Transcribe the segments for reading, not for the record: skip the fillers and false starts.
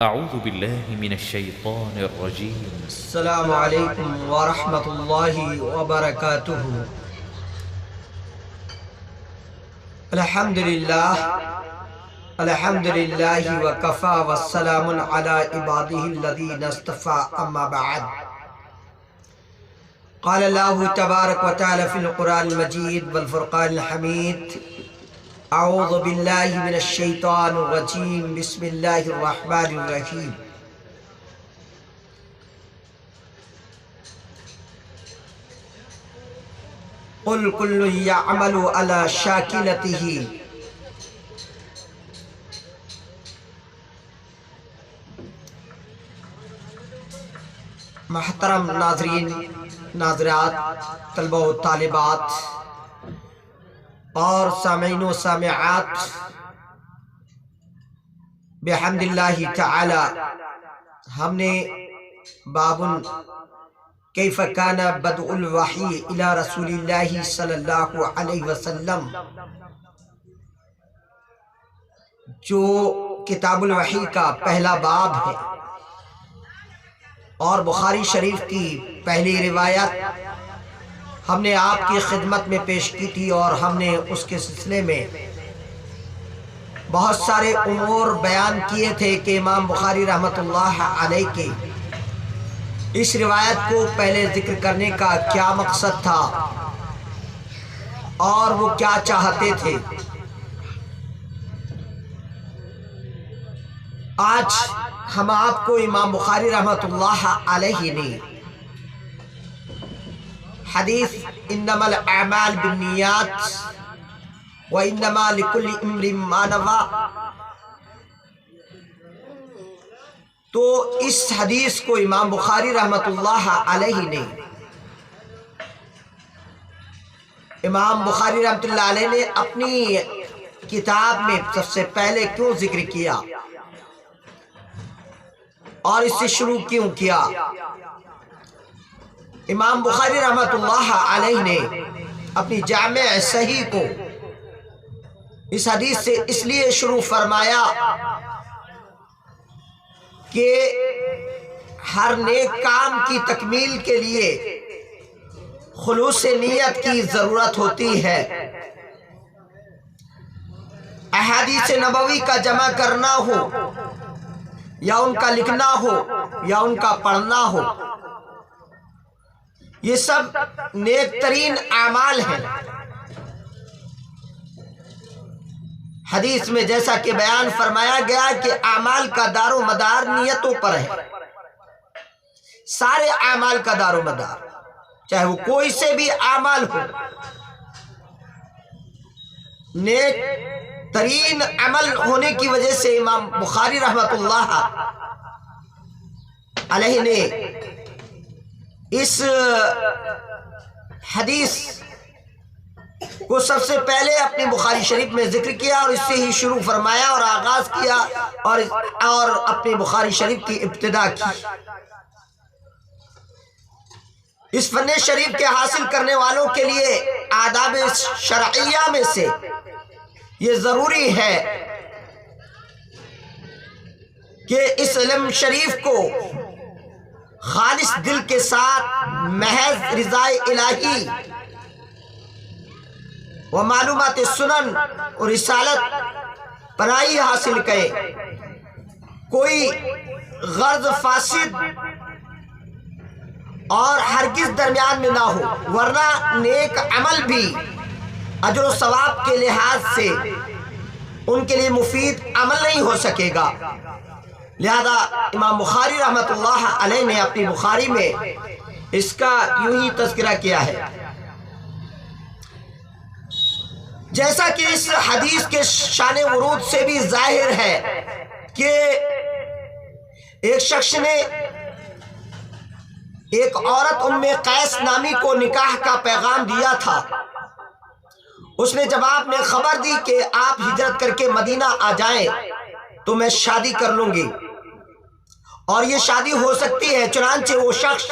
أعوذ بالله من الشيطان الرجيم. السلام علیکم ورحمۃ اللہ وبرکاتہ۔ الحمدللہ وکفا والسلام علی عبادہ الذین اصطفى اما بعد۔ قال اللہ تبارک و تعالی فی القرآن المجید والفرقان الحمید: اعوذ باللہ من الشیطان الرجیم، بسم اللہ الرحمن الرحیم۔ قل کل یعمل علی شاکلتہ۔ محترم ناظرین، ناظرات، طلبہ و طالبات اور سامعین و سامعات، بحمد اللہ تعالی ہم نے باب کیف کان بدء الوحی الی رسول اللہ صلی اللہ علیہ وسلم، جو کتاب الوحی کا پہلا باب ہے اور بخاری شریف کی پہلی روایت ہم نے آپ کی خدمت میں پیش کی تھی، اور ہم نے اس کے سلسلے میں بہت سارے امور بیان کیے تھے کہ امام بخاری رحمۃ اللہ علیہ کے اس روایت کو پہلے ذکر کرنے کا کیا مقصد تھا اور وہ کیا چاہتے تھے۔ آج ہم آپ کو امام بخاری رحمۃ اللہ علیہ نے حدیث انما الاعمال بالنیات وانما لکل امرئ ما نوی، تو اس حدیث کو امام بخاری رحمۃ اللہ علیہ نے اپنی کتاب میں سب سے پہلے کیوں ذکر کیا اور اس سے شروع کیوں کیا؟ امام بخاری رحمۃ اللہ علیہ نے اپنی جامع صحیح کو اس حدیث سے اس لیے شروع فرمایا کہ ہر نیک کام کی تکمیل کے لیے خلوص نیت کی ضرورت ہوتی ہے۔ احادیث نبوی کا جمع کرنا ہو یا ان کا لکھنا ہو یا ان کا پڑھنا ہو، یہ سب نیک ترین اعمال ہیں۔ حدیث میں جیسا کہ بیان فرمایا گیا کہ اعمال کا دار و مدار نیتوں پر ہے۔ سارے اعمال کا دار و مدار، چاہے وہ کوئی سے بھی اعمال ہو، نیک ترین عمل ہونے کی وجہ سے امام بخاری رحمۃ اللہ علیہ نے اس حدیث کو سب سے پہلے اپنی بخاری شریف میں ذکر کیا اور اس سے ہی شروع فرمایا اور آغاز کیا اور اپنی بخاری شریف کی ابتدا کی۔ اس فن شریف کے حاصل کرنے والوں کے لیے آداب شرعیہ میں سے یہ ضروری ہے کہ اس علم شریف کو خالص دل کے ساتھ محض رضائے الہی و معلومات سنن اور رسالت پناہی حاصل کرے، کوئی غرض فاسد اور ہرگز درمیان میں نہ ہو، ورنہ نیک عمل بھی اجر و ثواب کے لحاظ سے ان کے لیے مفید عمل نہیں ہو سکے گا۔ لہذا امام بخاری رحمۃ اللہ علیہ نے اپنی بخاری میں اس کا یوں ہی تذکرہ کیا ہے، جیسا کہ اس حدیث کے شان ورود سے بھی ظاہر ہے کہ ایک شخص نے ایک عورت ام قیس نامی کو نکاح کا پیغام دیا تھا۔ اس نے جواب میں خبر دی کہ آپ ہجرت کر کے مدینہ آ جائیں تو میں شادی کر لوں گی اور یہ شادی ہو سکتی ہے۔ چنانچہ وہ شخص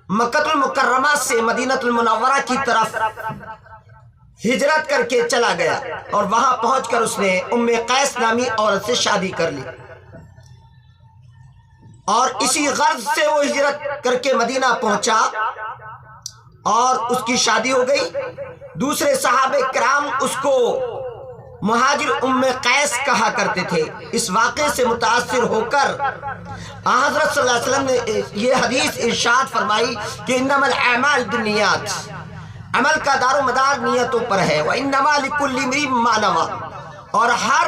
مکہ المکرمہ سے مدینہ المنورہ کی طرف ہجرت کر کے چلا گیا اور وہاں پہنچ کر اس نے ام قیس نامی عورت سے شادی کر لی۔ اور اسی غرض سے وہ ہجرت کر کے مدینہ پہنچا اور اس کی شادی ہو گئی۔ دوسرے صحابہ کرام اس کو مہاجر ام قیس کہا کرتے تھے۔ اس واقعے سے متاثر ہو کر حضرت صلی اللہ علیہ وسلم نے یہ حدیث ارشاد فرمائی کہ انما الاعمال بالنیات، عمل کا دار و مدار نیتوں پر ہے، وانما لکل امرئ ما نوى، اور ہر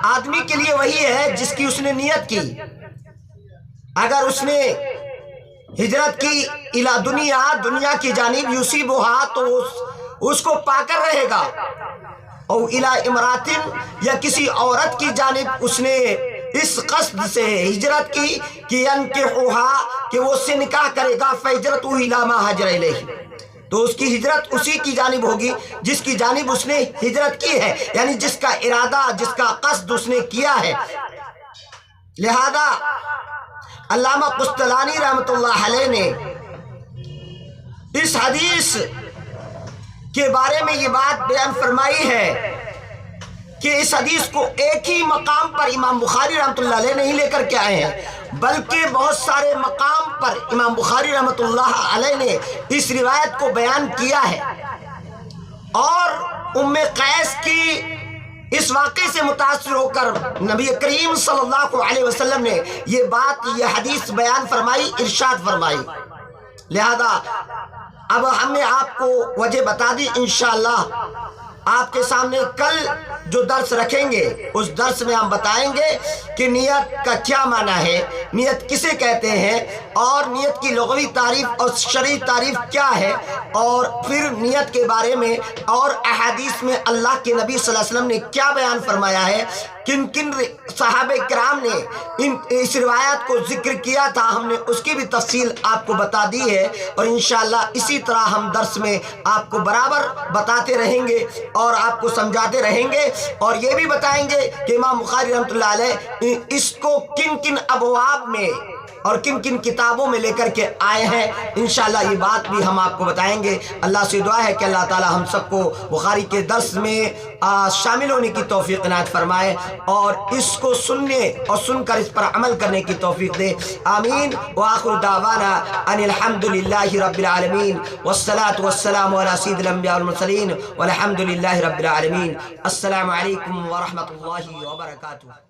آدمی کے لیے وہی ہے جس کی اس نے نیت کی۔ اگر اس نے ہجرت کی الی دنیا کی جانب یصیبھا تو اس کو پا کر رہے گا، او الی امراتن یا کسی عورت کی جانب اس نے اس قصد سے ہجرت کی کہ ینکحھا کہ وہ اس سے نکاح کرے گا، فہجرتہ الی ما ہاجر الیہ، تو اس کی ہجرت اسی کی جانب ہوگی جس کی جانب اس نے ہجرت کی ہے، یعنی جس کا ارادہ جس کا قصد اس نے کیا ہے۔ لہذا علامہ قسطلانی رحمۃ اللہ علیہ نے اس حدیث کے بارے میں یہ بات بیان فرمائی ہے کہ اس حدیث کو ایک ہی مقام پر امام بخاری رحمۃ اللہ علیہ نہیں لے کر کے آئے ہیں، بلکہ بہت سارے مقام پر امام بخاری رحمۃ اللہ علیہ نے اس روایت کو بیان کیا ہے، اور ام قیس کی اس واقعے سے متاثر ہو کر نبی کریم صلی اللہ علیہ وسلم نے یہ حدیث بیان فرمائی، ارشاد فرمائی۔ لہذا اب ہم نے آپ کو وجہ بتا دی۔ انشاءاللہ آپ کے سامنے کل جو درس رکھیں گے اس درس میں ہم بتائیں گے کہ نیت کا کیا معنی ہے، نیت کسے کہتے ہیں، اور نیت کی لغوی تعریف اور شرعی تعریف کیا ہے، اور پھر نیت کے بارے میں اور احادیث میں اللہ کے نبی صلی اللہ علیہ وسلم نے کیا بیان فرمایا ہے، کن کن صحابہ کرام نے اس روایت کو ذکر کیا تھا، ہم نے اس کی بھی تفصیل آپ کو بتا دی ہے، اور انشاءاللہ اسی طرح ہم درس میں آپ کو برابر بتاتے رہیں گے اور آپ کو سمجھاتے رہیں گے، اور یہ بھی بتائیں گے کہ امام بخاری رحمۃ اللہ علیہ اس کو کن کن ابواب میں اور کن کن کتابوں میں لے کر کے آئے ہیں۔ انشاءاللہ یہ بات بھی ہم آپ کو بتائیں گے۔ اللہ سے دعا ہے کہ اللہ تعالی ہم سب کو بخاری کے درس میں شامل ہونے کی توفیق عنایت فرمائے، اور اس کو سننے اور سن کر اس پر عمل کرنے کی توفیق دے۔ آمین۔ وآخر دعوانا ان الحمد للہ رب العالمین، والصلاة والسلام علی سید الانبیاء والمرسلین، والحمد للہ رب العالمین۔ السلام علیکم ورحمۃ اللہ وبرکاتہ۔